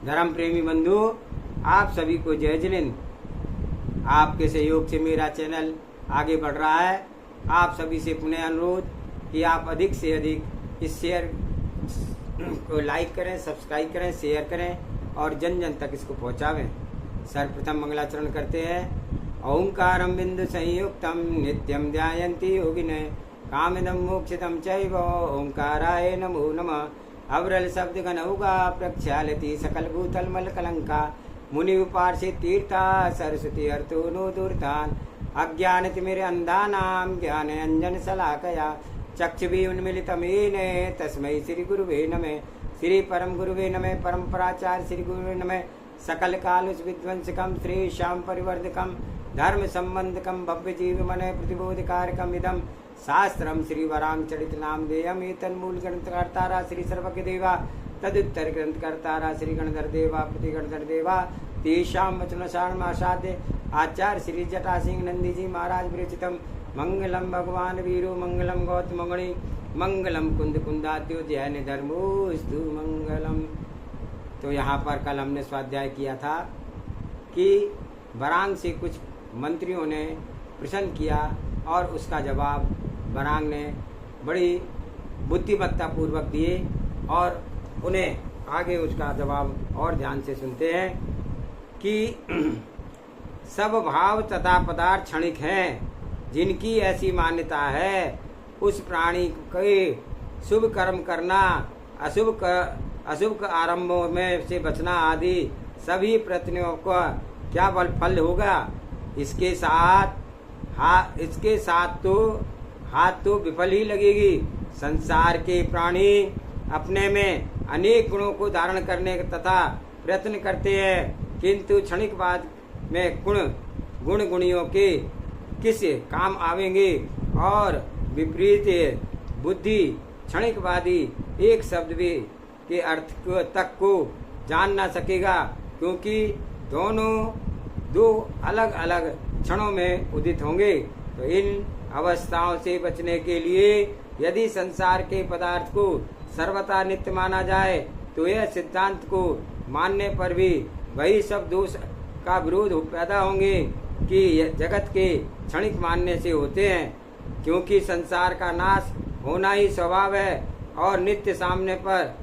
धर्म प्रेमी बंधु, आप सभी को जय जिनेंद्र। आपके सहयोग से मेरा चैनल आगे बढ़ रहा है। आप सभी से पुनः अनुरोध कि आप अधिक से अधिक इस शेयर को लाइक करें, सब्सक्राइब करें, शेयर करें और जन जन तक इसको पहुंचावें। सर्वप्रथम मंगलाचरण करते हैं। ओंकारं बिंदु संयुक्तम नित्यम ध्यायन्ति योगिने कामिदं मोक्षितं चैव ओंकाराय नमो नमः। अवरल शब्द गणौगा प्रक्षालति सकल भूतल मल कलंका मुनि उपार्षि तीर्था सरस्वती अर्थो नो दूरतान अज्ञान तिमिर अंधानाम ज्ञान अंजन शलाकया चक्षुभी उन्मिलितमेन तस्मै श्री गुरुवे नमः। श्री परम गुरुवे नमः। परम्पराचार्य श्री गुरुवे नमः। सकल कालुष विध्वंसकम श्री श्याम परिवर्धकम धर्म संबंधकम भव्य जीव मन प्रतिबोधकारकम इदम शास्त्रम श्री वरांग चरित नाम देयम तन्मूल ग्रंथकर्तारा श्री सर्वज्ञ देवा तदुत्तर ग्रंथकर्तारा श्री गणधर देवा प्रति गणधर देवा तेषाम वचनसारमासाद्य आचार्य श्री जटा सिंह नंदी जी महाराज विरचितम मंगलम भगवान वीरो मंगलम गौतमगुणी मंगलम कुंद कुंदाद्यो जैन धर्मोस्तु मंगलम। तो यहाँ पर कल हमने स्वाध्याय किया था कि वरांग से कुछ मंत्रियों ने प्रश्न किया और उसका जवाब वरांग ने बड़ी बुद्धिमत्ता पूर्वक दिए और उन्हें आगे उसका जवाब और ध्यान से सुनते हैं कि सब भाव तथा पदार्थ क्षणिक हैं। जिनकी ऐसी मान्यता है उस प्राणी के शुभ कर्म करना, अशुभ आरंभों में से बचना आदि सभी प्रयत्नों का क्या फल होगा। इसके साथ तो हाथ तो विफल ही लगेगी। संसार के प्राणी अपने में अनेक गुणों को धारण करने तथा प्रयत्न करते हैं, किंतु क्षणिक बाद में गुण गुणियों के किस काम आवेंगे और विपरीत बुद्धि क्षणिकवादी एक शब्द भी के अर्थ तक को जान ना सकेगा, क्योंकि दोनों दो अलग अलग क्षणों में उदित होंगे। तो इन अवस्थाओं से बचने के लिए यदि संसार के पदार्थ को सर्वथा नित्य माना जाए तो यह सिद्धांत को मानने पर भी वही सब दोष का विरोध पैदा होंगे कि जगत के क्षणिक मानने से होते हैं, क्योंकि संसार का नाश होना ही स्वभाव है और नित्य सामने पर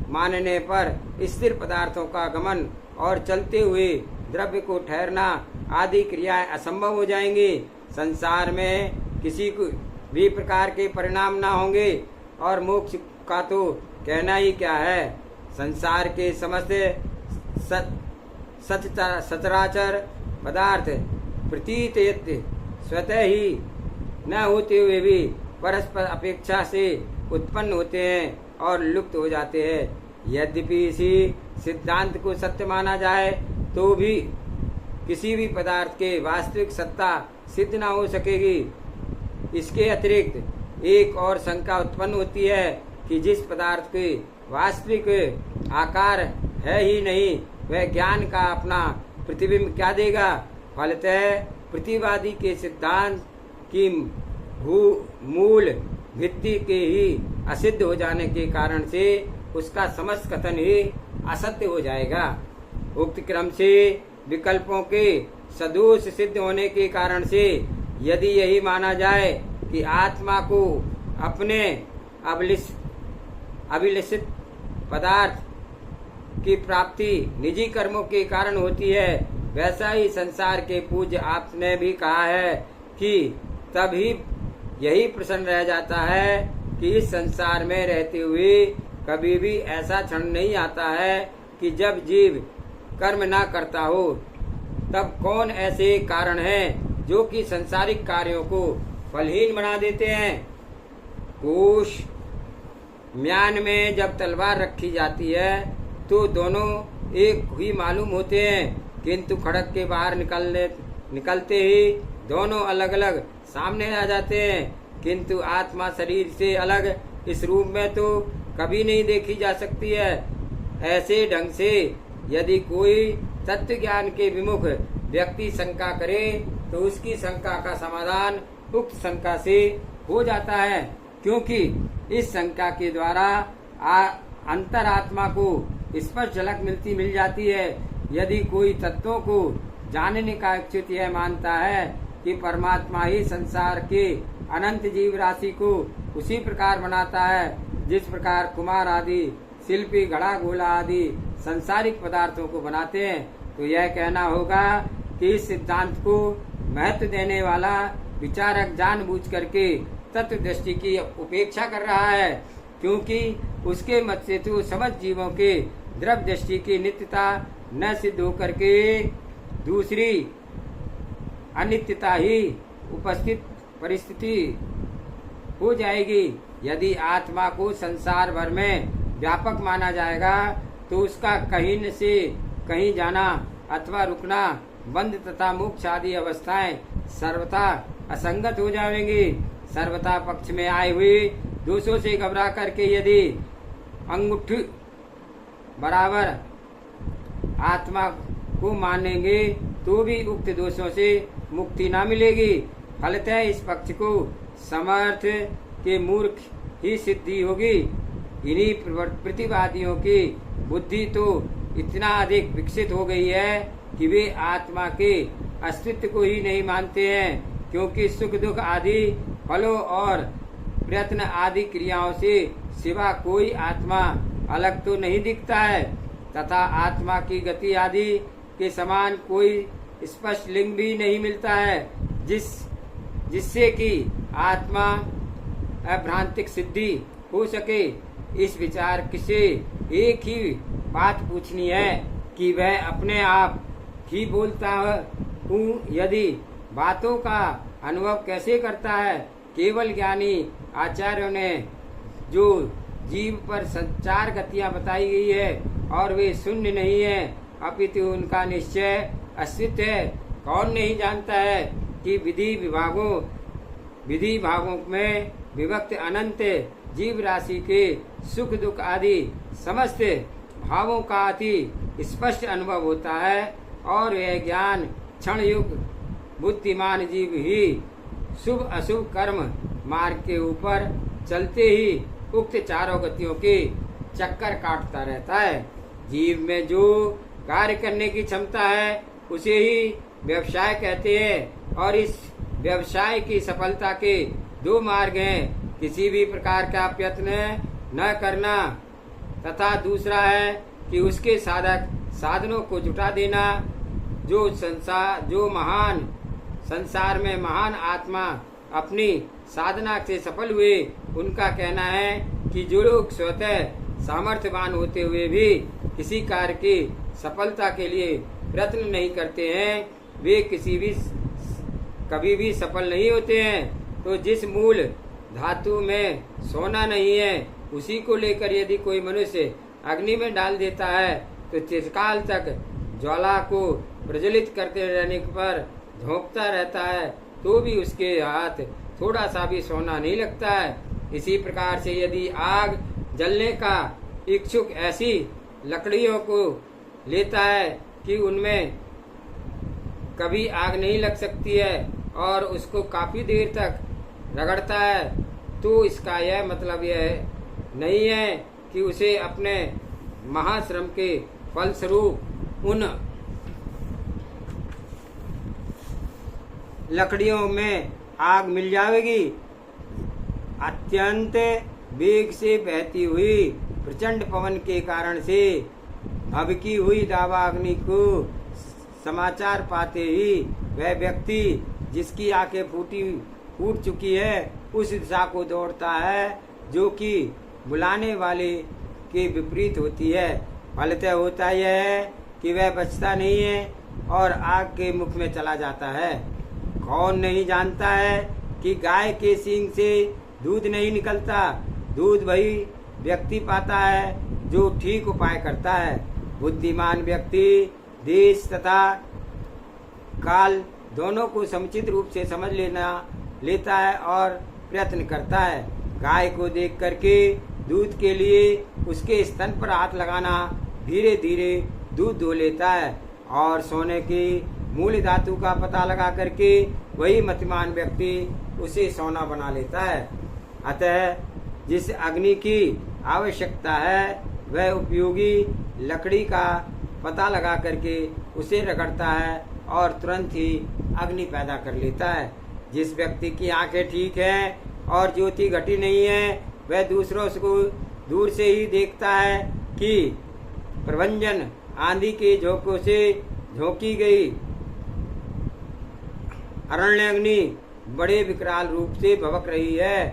मानने पर स्थिर पदार्थों का गमन और चलते हुए द्रव्य को ठहरना आदि क्रियाएं असंभव हो जाएंगी। संसार में किसी को भी प्रकार के परिणाम ना होंगे और मोक्ष का तो कहना ही क्या है। संसार के समस्त सचराचर पदार्थ प्रतीत स्वतः ही न होते हुए भी परस्पर अपेक्षा से उत्पन्न होते हैं और लुप्त हो जाते हैं। यद्यपि इसी सिद्धांत को सत्य माना जाए तो भी किसी भी पदार्थ के वास्तविक सत्ता सिद्ध न हो सकेगी। इसके अतिरिक्त एक और शंका उत्पन्न होती है कि जिस पदार्थ के वास्तविक आकार है ही नहीं, वह ज्ञान का अपना प्रतिबिंब क्या देगा। फलतः प्रतिवादी के सिद्धांत की मूल भित्ति के ही असिद्ध हो जाने के कारण से उसका समस्त कथन ही असत्य हो जाएगा। उक्त क्रम से विकल्पों के सदोष सिद्ध होने के कारण से यदि यही माना जाए कि आत्मा को अपने अभिलषित पदार्थ की प्राप्ति निजी कर्मों के कारण होती है, वैसा ही संसार के पूज्य आपने भी कहा है कि तभी यही प्रश्न रह जाता है कि इस संसार में रहते हुए कभी भी ऐसा क्षण नहीं आता है कि जब जीव कर्म ना करता हो। तब कौन ऐसे कारण हैं जो कि संसारिक कार्यों को फलहीन बना देते हैं। कोष म्यान में जब तलवार रखी जाती है तो दोनों एक ही मालूम होते हैं, किंतु खड़क के बाहर निकलते ही दोनों अलग अलग सामने आ जाते हैं। किंतु आत्मा शरीर से अलग इस रूप में तो कभी नहीं देखी जा सकती है। ऐसे ढंग से यदि कोई तत्व ज्ञान के विमुख व्यक्ति शंका करे तो उसकी शंका का समाधान उक्त शंका से हो जाता है, क्योंकि इस शंका के द्वारा अंतरात्मा को स्पष्ट झलक मिल जाती है। यदि कोई तत्वों को जानने का इच्छुक यह मानता है कि परमात्मा ही संसार के अनंत जीव राशि को उसी प्रकार बनाता है जिस प्रकार कुम्हार आदि शिल्पी घड़ा गोला आदि संसारिक पदार्थों को बनाते हैं, तो यह कहना होगा कि इस सिद्धांत को महत्व देने वाला विचारक जानबूझ करके तत्व दृष्टि की उपेक्षा कर रहा है, क्योंकि उसके मत से तो समस्त जीवों के द्रव्य दृष्टि की नित्यता न सिद्ध होकर के दूसरी अनित्यता ही उपस्थित परिस्थिति हो जाएगी। यदि आत्मा को संसार भर में व्यापक माना जाएगा तो उसका कहीं से कहीं जाना अथवा रुकना बंध तथा मोक्ष आदि अवस्थाएं सर्वथा असंगत हो जाएंगी। सर्वथा पक्ष में आए हुए दोषों से घबरा करके यदि अंगूठी बराबर आत्मा को मानेंगे तो भी उक्त दोषों से मुक्ति न मिलेगी। फलतः इस पक्ष को समर्थ के मूर्ख ही सिद्धि होगी। इन्हीं प्रतिवादियों की बुद्धि तो इतना अधिक विकसित हो गई है कि वे आत्मा के अस्तित्व को ही नहीं मानते हैं, क्योंकि सुख दुख आदि फलों और प्रयत्न आदि क्रियाओं से सिवा कोई आत्मा अलग तो नहीं दिखता है, तथा आत्मा की गति आदि के समान कोई स्पष्ट लिंग भी नहीं मिलता है जिससे कि आत्मा अभ्रांतिक सिद्धि हो सके। इस विचार से एक ही बात पूछनी है कि वह अपने आप ही बोलता हूँ, यदि बातों का अनुभव कैसे करता है। केवल ज्ञानी आचार्यों ने जो जीव पर चार गतियां बताई गई है और वे शून्य नहीं है अपितु उनका निश्चय अस्तित्व है। कौन नहीं जानता है कि विधि भागों में विभक्त अनंत जीव राशि के सुख दुख आदि समस्त भावों का अति स्पष्ट अनुभव होता है, और यह ज्ञान क्षण युग बुद्धिमान जीव ही शुभ अशुभ कर्म मार्ग के ऊपर चलते ही उक्त चारों गतियों के चक्कर काटता रहता है। जीव में जो कार्य करने की क्षमता है उसे ही व्यवसाय कहते हैं, और इस व्यवसाय की सफलता के दो मार्ग हैं, किसी भी प्रकार का प्रयत्न न करना तथा दूसरा है कि उसके साधनों को जुटा देना। जो महान संसार में महान आत्मा अपनी साधना से सफल हुए, उनका कहना है कि जो लोग स्वतः सामर्थ्यवान होते हुए भी किसी कार्य की सफलता के लिए प्रयत्न नहीं करते हैं, वे कभी भी सफल नहीं होते हैं। तो जिस मूल धातु में सोना नहीं है उसी को लेकर यदि कोई मनुष्य अग्नि में डाल देता है तो चिरकाल तक ज्वाला को प्रज्वलित करते रहने पर झोंकता रहता है, तो भी उसके हाथ थोड़ा सा भी सोना नहीं लगता है। इसी प्रकार से यदि आग जलने का इच्छुक ऐसी लकड़ियों को लेता है कि उनमें कभी आग नहीं लग सकती है और उसको काफी देर तक रगड़ता है, तो इसका यह मतलब यह नहीं है कि उसे अपने महाश्रम के फलस्वरूप उन लकड़ियों में आग मिल जाएगी। अत्यंत वेग से बहती हुई प्रचंड पवन के कारण से भभकी हुई दावा अग्नि को समाचार पाते ही वह व्यक्ति जिसकी आंखें फूट चुकी है उस दिशा को दौड़ता है जो कि बुलाने वाले के विपरीत होती है। फलतः होता यह है कि वह बचता नहीं है और आग के मुख में चला जाता है। कौन नहीं जानता है कि गाय के सींग से दूध नहीं निकलता, दूध वही व्यक्ति पाता है जो ठीक उपाय करता है। बुद्धिमान व्यक्ति देश तथा काल दोनों को समुचित रूप से समझ लेता है और प्रयत्न करता है। गाय को देख करके दूध के लिए उसके स्तन पर हाथ लगाना धीरे धीरे दूध दो लेता है, और सोने की मूल धातु का पता लगा करके वही मतिमान व्यक्ति उसे सोना बना लेता है। अतः जिस अग्नि की आवश्यकता है वह उपयोगी लकड़ी का पता लगा करके उसे रगड़ता है और तुरंत ही अग्नि पैदा कर लेता है। जिस व्यक्ति की आंखें ठीक हैं और ज्योति घटी नहीं है, वह दूसरों को दूर से ही देखता है कि प्रभंजन आंधी के झोंकों से झोंकी गई अरण्यग्नि बड़े विकराल रूप से भभक रही है।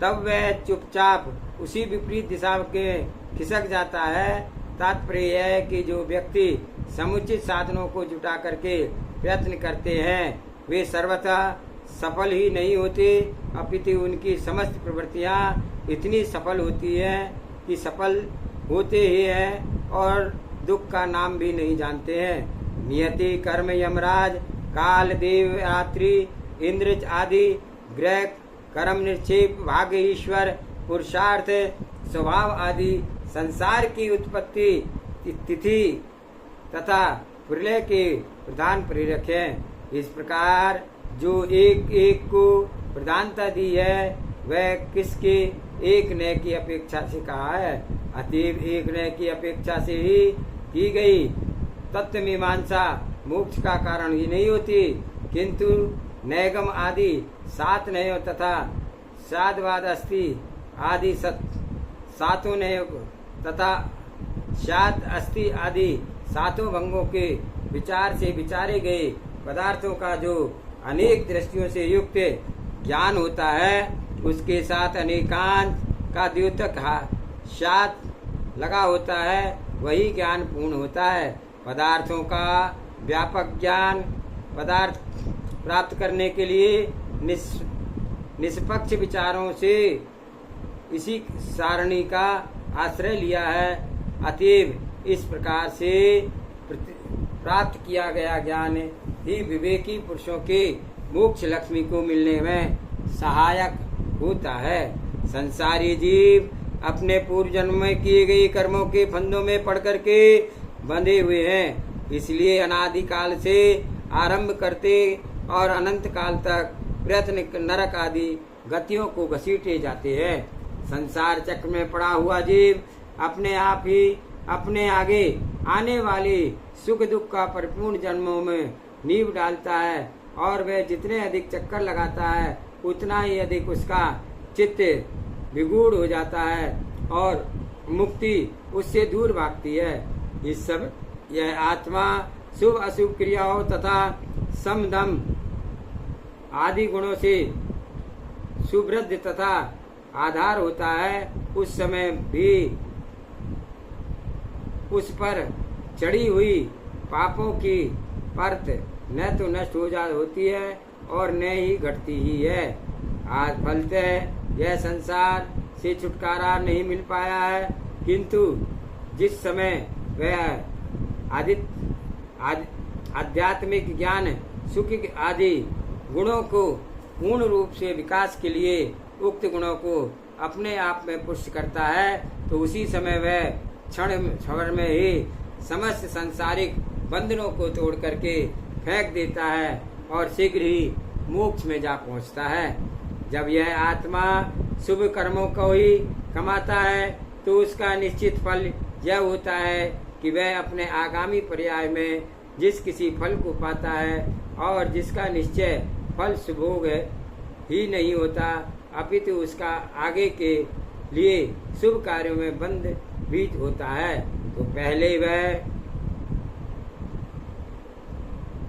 तब वह चुपचाप उसी विपरीत दिशा के खिसक जाता है। तात्पर्य यह है कि जो व्यक्ति समुचित साधनों को जुटा करके प्रयत्न करते हैं, वे सर्वथा सफल ही नहीं होते, अपितु उनकी समस्त प्रवृत्तियां इतनी सफल होती हैं कि सफल होते ही हैं और दुख का नाम भी नहीं जानते हैं। नियति, कर्म, यमराज, काल, देव, रात्रि, इंद्र आदि ग्रह, कर्म, निक्षेप, भाग्य, ईश्वर, पुरुषार्थ, स्वभाव आदि संसार की उत्पत्ति, तिथि तथा प्रलय के प्रधान प्रेरक हैं। इस प्रकार जो एक एक को प्रधानता दी है, वह किसके एक नए की अपेक्षा से कहा है। अतएव एक नए की अपेक्षा से ही की गई तत्व मीमांसा मोक्ष का कारण ही नहीं होती, किंतु नैगम आदि 7 नयों तथा साधवाद अस्ति आदि 7 नयों तथा शाद अस्ति आदि 7 भंगों के विचार से विचारे गए पदार्थों का जो अनेक दृष्टियों से युक्त ज्ञान होता है, उसके साथ अनेकांत का द्योतक शाद लगा होता है, वही ज्ञान पूर्ण होता है। पदार्थों का व्यापक ज्ञान पदार्थ प्राप्त करने के लिए निष्पक्ष विचारों से इसी सारणी का आश्रय लिया है। अतएव इस प्रकार से प्राप्त किया गया ज्ञान ही विवेकी पुरुषों के मोक्ष लक्ष्मी को मिलने में सहायक होता है। संसारी जीव अपने पूर्व जन्म में किए गए कर्मों के फंदों में पड़ करके बंधे हुए हैं, इसलिए अनादि काल से आरंभ करते और अनंत काल तक प्रयत्न नरक आदि गतियों को घसीटे जाते हैं। संसार चक्र में पड़ा हुआ जीव अपने आप ही अपने आगे आने वाली सुख दुख का परिपूर्ण जन्मों में नींव डालता है, और वह जितने अधिक चक्कर लगाता है उतना ही अधिक उसका चित्त विगूढ़ हो जाता है और मुक्ति उससे दूर भागती है। इस सब यह आत्मा शुभ अशुभ क्रियाओं तथा समदम आदि गुणों से सुवृद्ध तथा आधार होता है, उस समय भी उस पर चढ़ी हुई पापों की परत न तो नष्ट हो जा होती है और न ही घटती ही है। आज फलतः यह संसार से छुटकारा नहीं मिल पाया है, किंतु जिस समय वह आध्यात्मिक ज्ञान सुख आदि गुणों को पूर्ण रूप से विकास के लिए उक्त गुणों को अपने आप में पुष्ट करता है, तो उसी समय वह क्षण में ही समस्त सांसारिक बंधनों को तोड़ करके फेंक देता है और शीघ्र ही मोक्ष में जा पहुंचता है। जब यह आत्मा शुभ कर्मों को ही कमाता है, तो उसका निश्चित फल यह होता है कि वह अपने आगामी पर्याय में जिस किसी फल को पाता है और जिसका निश्चय फल सुभोग ही नहीं होता, अपितु उसका आगे के लिए शुभ कार्यों में बंध भी होता है। तो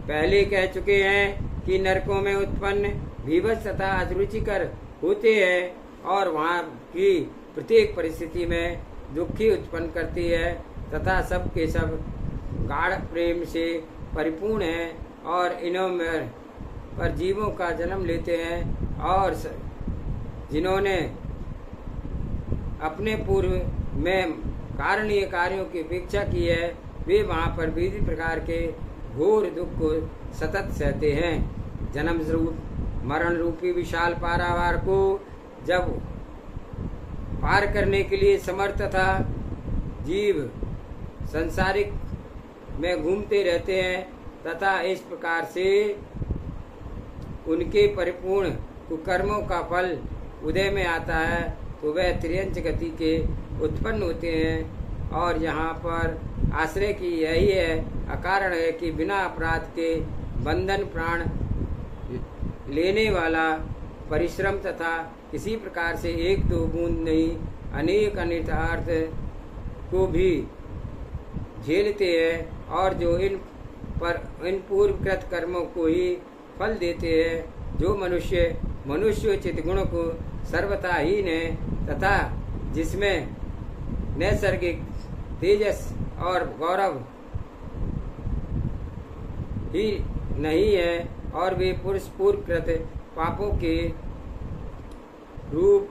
पहले कह चुके हैं कि नरकों में उत्पन्न भीभत्स तथा अरुचिकर होते हैं और वहाँ की प्रत्येक परिस्थिति में दुखी उत्पन्न करती है तथा सब के सब गाढ़ प्रेम से परिपूर्ण हैं और इनों में पर जीवों का जन्म लेते हैं, और जिन्होंने अपने पूर्व में कारणीय कार्यों की अपेक्षा की है, वे वहाँ पर विविध प्रकार के घोर दुख को सतत सहते हैं। जन्म रूप मरण रूपी विशाल पारावार को जब पार करने के लिए समर्थ था, जीव संसारिक में घूमते रहते हैं तथा इस प्रकार से उनके परिपूर्ण कुकर्मों का फल उदय में आता है तो वह त्रियंच गति के उत्पन्न होते हैं। और यहाँ पर आश्रय की यही है अकारण है कि बिना अपराध के बंधन प्राण लेने वाला परिश्रम तथा किसी प्रकार से एक दो बूंद नहीं अनेक अनिर्थ को भी झेलते हैं और जो इन पूर्वकृत कर्मों को ही फल देते हैं। जो मनुष्योचित गुण को सर्वथा हीन है तथा जिसमें नैसर्गिक तेजस और गौरव ही नहीं है और वे पुरुष पूर्वकृत पापों के रूप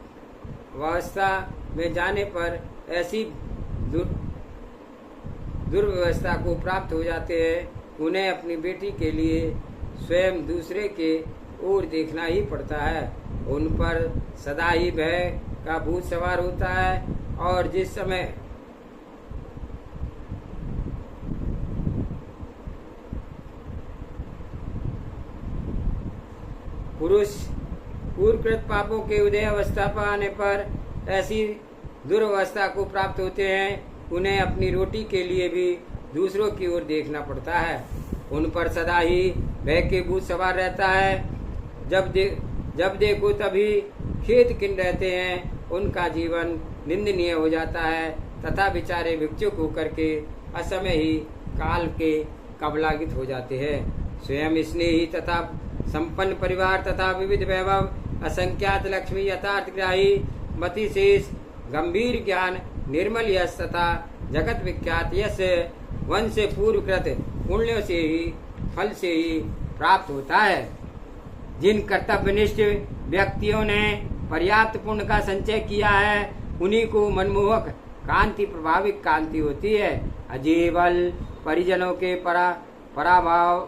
व्यवस्था में जाने पर ऐसी दुर्व्यवस्था को प्राप्त हो जाते हैं। उन्हें अपनी बेटी के लिए स्वयं दूसरे के ओर देखना ही पड़ता है। उन पर सदा ही भय का भूत सवार होता है और जिस समय पुरुष पूर्वकृत पापों के उदय अवस्था पर आने पर ऐसी दुर्वस्था को प्राप्त होते हैं, उन्हें अपनी रोटी के लिए भी दूसरों की ओर देखना पड़ता है। उन पर सदा ही भय के भूत सवार रहता है। जब देखो तभी खेत किन रहते हैं। उनका जीवन निंदनीय हो जाता है तथा बेचारे भिक्षुक होकर के असमय ही काल के कबलागित हो जाते हैं। स्वयं स्नेही तथा संपन्न परिवार तथा विविध वैभव असंख्यात लक्ष्मी यथार्थ ग्राही मति शेष गंभीर ज्ञान निर्मल यश तथा जगत विख्यात यश वंश पूर्वकृत पुण्यों से ही फल से ही प्राप्त होता है। जिन कर्तव्यनिष्ठ व्यक्तियों ने पर्याप्त पुण्य का संचय किया है उन्हीं को मनमोहक कांति प्रभाविक कांति होती है। अजीवल परिजनों के पराभाव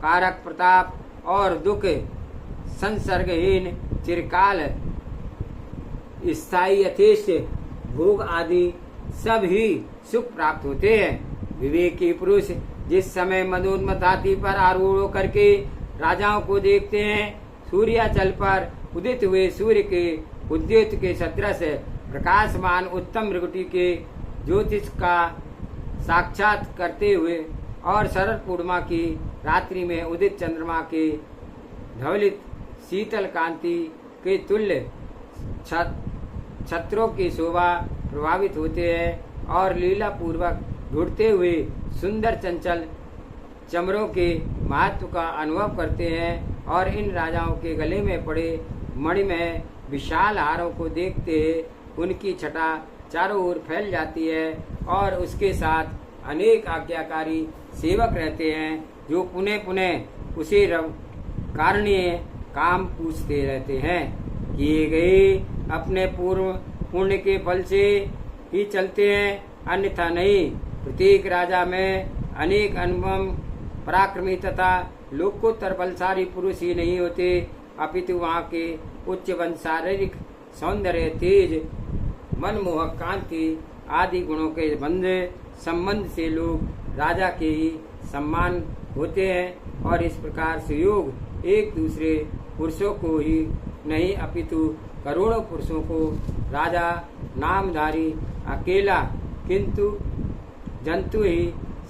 कारक प्रताप और दुख संसर्गहीन चिरकाल स्थायी यथेष्ट भोग आदि सब ही सुख प्राप्त होते हैं। विवेकी पुरुष जिस समय मदोन्मत्त हाथी पर आरूढ़ होकर के राजाओं को देखते हैं, सूर्याचल पर उदित हुए सूर्य के उद्योत के सदृश प्रकाशमान उत्तम मृगटी के ज्योतिष का साक्षात करते हुए और शरद पूर्णिमा की रात्रि में उदित चंद्रमा के धवलित शीतल कांति के तुल्य छत्रों की शोभा प्रभावित होते हैं और लीला पूर्वक ढूंढते हुए सुंदर चंचल चमरों के महत्व का अनुभव करते हैं और इन राजाओं के गले में पड़े मणिमय विशाल हारों को देखते उनकी छटा चारों ओर फैल जाती है और उसके साथ अनेक आज्ञाकारी सेवक रहते हैं जो पुनः पुनः उसे कारणीय काम पूछते रहते हैं। किए गए अपने पूर्व पुण्य के फल से ही चलते हैं, अन्यथा नहीं। प्रत्येक राजा में अनेक अनुपम पराक्रमी तथा लोकोत्तर बलशाली पुरुष ही नहीं होते, अपितु वहाँ के उच्च वन शारीरिक सौंदर्य तेज मनमोहक कांति आदि गुणों के संबंध से लोग राजा के ही सम्मान होते हैं। और इस प्रकार से योग एक दूसरे पुरुषों को ही नहीं अपितु करोड़ों पुरुषों को राजा नामधारी अकेला किंतु जंतु ही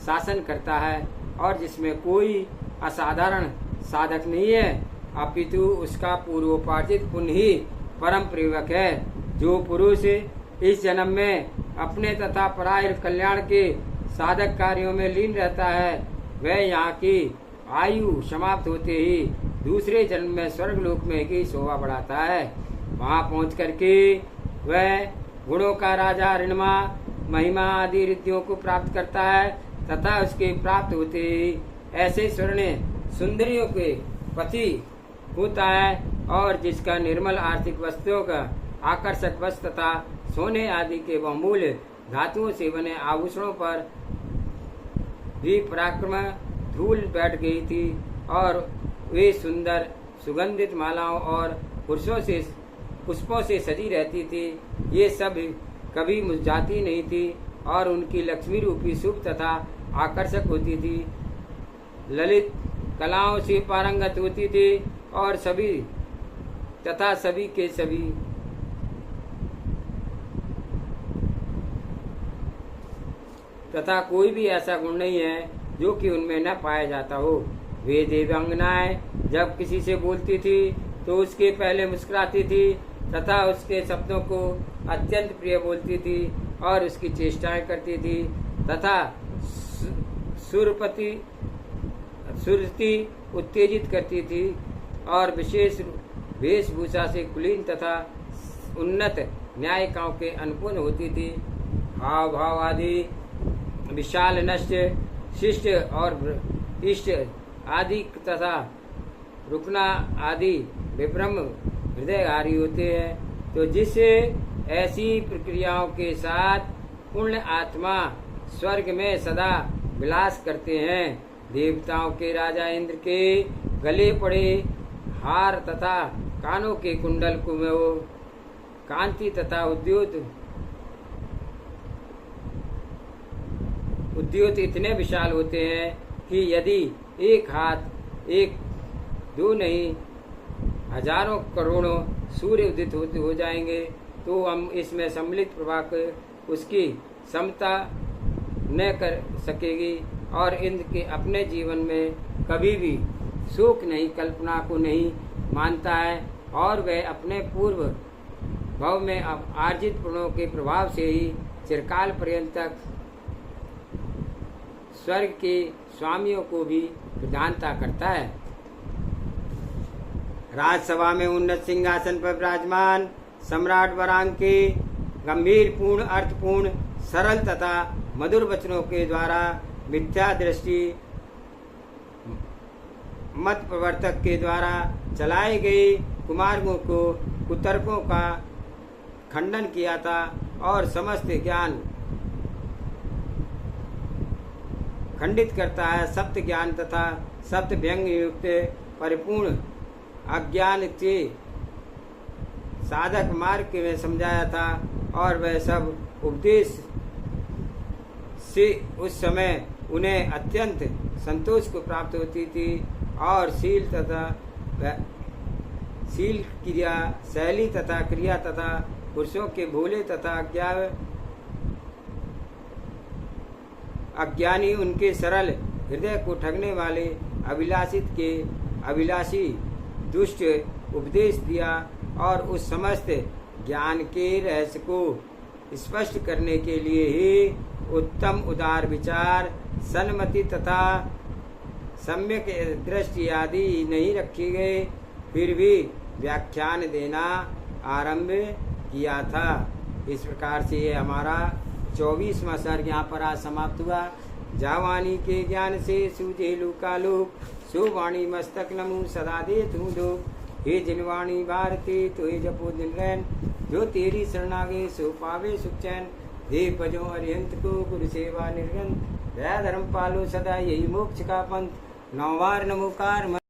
शासन करता है और जिसमें कोई असाधारण साधक नहीं है, अपितु उसका पूर्वोपार्जित पुण्य ही परम प्रेरक है। जो पुरुष इस जन्म में अपने तथा पराय कल्याण के साधक कार्यों में लीन रहता है, वह यहाँ की आयु समाप्त होते ही दूसरे जन्म में स्वर्गलोक में की शोभा बढ़ाता है। वहाँ पहुँच करके वह गुणों का राजा ऋणमा महिमा आदि रिद्धियों को प्राप्त करता है तथा उसके प्राप्त होते ही ऐसे स्वर्ण सुंदरियों के पति होता है और जिसका निर्मल आर्थिक वस्तुओं का आकर्षक वस्त्र तथा सोने आदि के बहुमूल्य धातुओं से बने आभूषणों पर भी पराक्रम धूल बैठ गई थी और वे सुंदर सुगंधित मालाओं और पुष्पों से सजी रहती थी। ये सब कभी मुरझाती नहीं थी और उनकी लक्ष्मी रूपी शुभ तथा आकर्षक होती थी, ललित कलाओं से पारंगत होती थी और सभी तथा कोई भी ऐसा गुण नहीं है जो कि उनमें न पाया जाता हो। वे देवांगनाएं जब किसी से बोलती थी तो उसके पहले मुस्कुराती थी तथा उसके शब्दों को अत्यंत प्रिय बोलती थी और उसकी चेष्टाएं करती थी तथा सुरती उत्तेजित करती थी और विशेष वेशभूषा से कुलीन तथा उन्नत न्यायिकाओं के अनुकूल होती थी। हाव भाव आदि विशाल नष्ट शिष्ट और इष्ट आदि तथा रुकना आदि विभ्रम हृदयहारी होते हैं। तो जिससे ऐसी प्रक्रियाओं के साथ पूर्ण आत्मा स्वर्ग में सदा विलास करते हैं। देवताओं के राजा इंद्र के गले पड़े हार तथा कानों के कुंडल को कांति तथा उद्योत इतने विशाल होते हैं कि यदि एक हाथ एक दो नहीं हजारों करोड़ों सूर्य उदित हो जाएंगे तो हम इसमें सम्मिलित प्रभा को उसकी समता न कर सकेगी। और इंद्र के अपने जीवन में कभी भी शोक नहीं, कल्पना को नहीं मानता है और वह अपने पूर्व भाव में आर्जित गुणों के प्रभाव से ही चिरकाल पर्यंत तक स्वर्ग के स्वामियों को भी प्रधानता करता है। राजसभा में उन्नत सिंहासन पर विराजमान सम्राट वरांग के गंभीर पूर्ण अर्थपूर्ण सरल तथा मधुर वचनों के द्वारा मिथ्या दृष्टि मत प्रवर्तक के द्वारा चलाए गए कुमार्गों को कुतर्कों का खंडन किया था और समस्त ज्ञान खंडित करता है। सप्त ज्ञान तथा सप्त व्यंग युक्त परिपूर्ण अज्ञान के साधक मार्ग में समझाया था और वह सब उपदेश से उस समय उन्हें अत्यंत संतोष को प्राप्त होती थी और शील क्रिया शैली तथा क्रिया तथा पुरुषों के भोले तथा अज्ञानी उनके सरल हृदय को ठगने वाले अभिलाषी दुष्ट उपदेश दिया और उस समस्त ज्ञान के रहस्य को स्पष्ट करने के लिए ही उत्तम उदार विचार सन्मति तथा सम्यक दृष्टि आदि नहीं रखी गए, फिर भी व्याख्यान देना आरंभ किया था। इस प्रकार से ये हमारा 24वां सर्ग यहाँ पर आज समाप्त हुआ। जावानी के ज्ञान से सूझे लूकालोक सुवाणी मस्तक नमु सदा दे तू दो। हे जिनवाणी भारती तो हे जपो दिन रैन जो तेरी शरणागे सो पावे सुख चैन। हे भजो अरिहंत को गुरु सेवा निर्गंत दया धर्म पालो सदा यही मोक्ष का पंथ। नौवार नमोकार